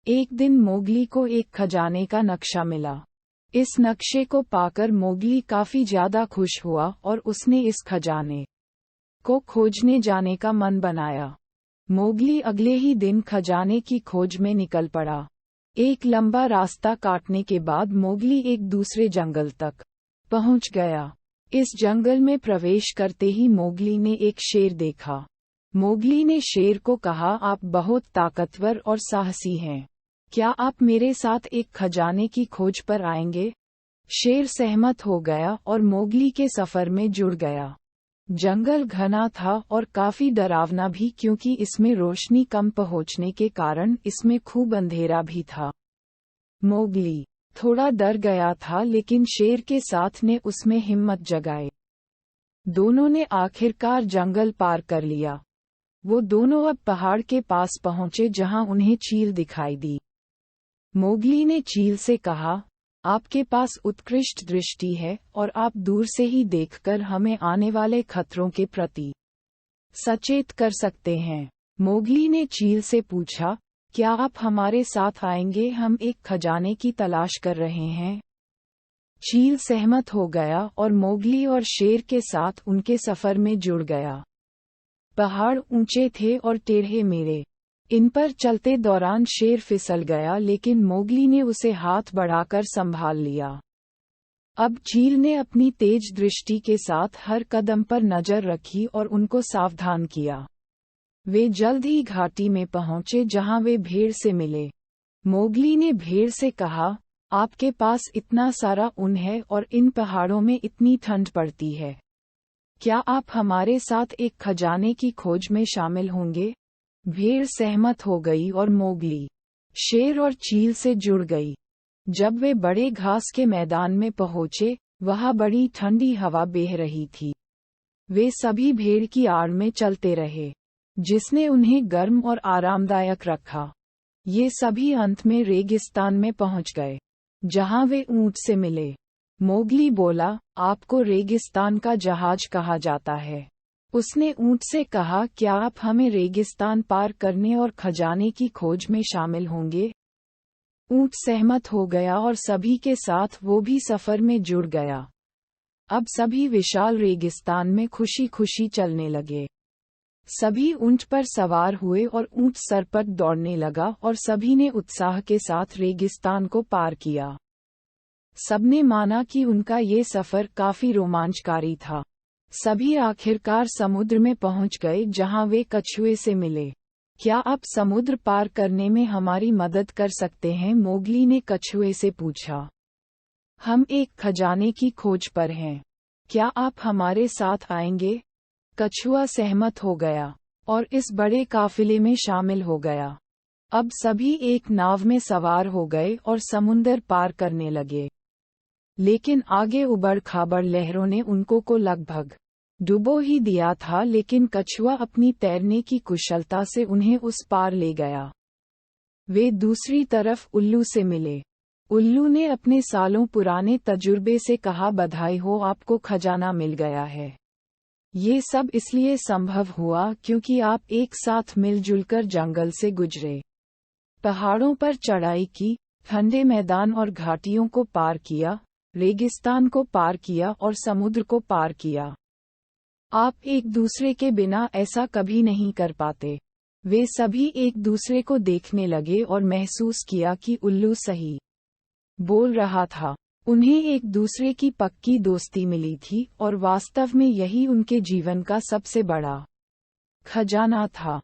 एक दिन मोगली को एक खजाने का नक्शा मिला। इस नक्शे को पाकर मोगली काफी ज्यादा खुश हुआ और उसने इस खजाने को खोजने जाने का मन बनाया। मोगली अगले ही दिन खजाने की खोज में निकल पड़ा। एक लंबा रास्ता काटने के बाद मोगली एक दूसरे जंगल तक पहुंच गया। इस जंगल में प्रवेश करते ही मोगली ने एक शेर देखा। मोगली ने शेर को कहा, आप बहुत ताकतवर और साहसी हैं। क्या आप मेरे साथ एक खजाने की खोज पर आएंगे? शेर सहमत हो गया और मोगली के सफर में जुड़ गया। जंगल घना था और काफी डरावना भी, क्योंकि इसमें रोशनी कम पहुंचने के कारण इसमें खूब अंधेरा भी था। मोगली थोड़ा डर गया था, लेकिन शेर के साथ ने उसमें हिम्मत जगाई। दोनों ने आखिरकार जंगल पार कर लिया। वो दोनों अब पहाड़ के पास पहुंचे जहां उन्हें चील दिखाई दी। मोगली ने चील से कहा, आपके पास उत्कृष्ट दृष्टि है और आप दूर से ही देखकर हमें आने वाले खतरों के प्रति सचेत कर सकते हैं। मोगली ने चील से पूछा, क्या आप हमारे साथ आएंगे? हम एक खजाने की तलाश कर रहे हैं। चील सहमत हो गया और मोगली और शेर के साथ उनके सफर में जुड़ गया। पहाड़ ऊंचे थे और टेढ़े मेढ़े। इन पर चलते दौरान शेर फिसल गया, लेकिन मोगली ने उसे हाथ बढ़ाकर संभाल लिया। अब चील ने अपनी तेज दृष्टि के साथ हर कदम पर नजर रखी और उनको सावधान किया। वे जल्द ही घाटी में पहुंचे जहां वे भेड़ से मिले। मोगली ने भेड़ से कहा, आपके पास इतना सारा ऊन है और इन पहाड़ों में इतनी ठंड पड़ती है। क्या आप हमारे साथ एक खजाने की खोज में शामिल होंगे? भेड़ सहमत हो गई और मोगली, शेर और चील से जुड़ गई। जब वे बड़े घास के मैदान में पहुंचे, वहां बड़ी ठंडी हवा बह रही थी। वे सभी भेड़ की आड़ में चलते रहे, जिसने उन्हें गर्म और आरामदायक रखा। ये सभी अंत में रेगिस्तान में पहुंच गए, जहां वे ऊंट से मिले। मोगली बोला, आपको रेगिस्तान का जहाज कहा जाता है। उसने ऊंट से कहा, क्या आप हमें रेगिस्तान पार करने और खजाने की खोज में शामिल होंगे? ऊंट सहमत हो गया और सभी के साथ वो भी सफर में जुड़ गया। अब सभी विशाल रेगिस्तान में खुशी खुशी चलने लगे। सभी ऊंट पर सवार हुए और ऊंट सरपट दौड़ने लगा और सभी ने उत्साह के साथ रेगिस्तान को पार किया। सबने माना कि उनका ये सफर काफी रोमांचकारी था। सभी आखिरकार समुद्र में पहुंच गए जहां वे कछुए से मिले। क्या आप समुद्र पार करने में हमारी मदद कर सकते हैं? मोगली ने कछुए से पूछा। हम एक खजाने की खोज पर हैं। क्या आप हमारे साथ आएंगे? कछुआ सहमत हो गया और इस बड़े काफिले में शामिल हो गया। अब सभी एक नाव में सवार हो गए और समुंदर पार करने लगे। लेकिन आगे उबड़-खाबड़ लहरों ने उनको को लगभग डुबो ही दिया था, लेकिन कछुआ अपनी तैरने की कुशलता से उन्हें उस पार ले गया। वे दूसरी तरफ उल्लू से मिले। उल्लू ने अपने सालों पुराने तजुर्बे से कहा, बधाई हो, आपको खजाना मिल गया है। ये सब इसलिए संभव हुआ क्योंकि आप एक साथ मिलजुल कर जंगल से गुजरे, पहाड़ों पर चढ़ाई की, ठंडे मैदान और घाटियों को पार किया, रेगिस्तान को पार किया और समुद्र को पार किया। आप एक दूसरे के बिना ऐसा कभी नहीं कर पाते। वे सभी एक दूसरे को देखने लगे और महसूस किया कि उल्लू सही बोल रहा था। उन्हें एक दूसरे की पक्की दोस्ती मिली थी और वास्तव में यही उनके जीवन का सबसे बड़ा खजाना था।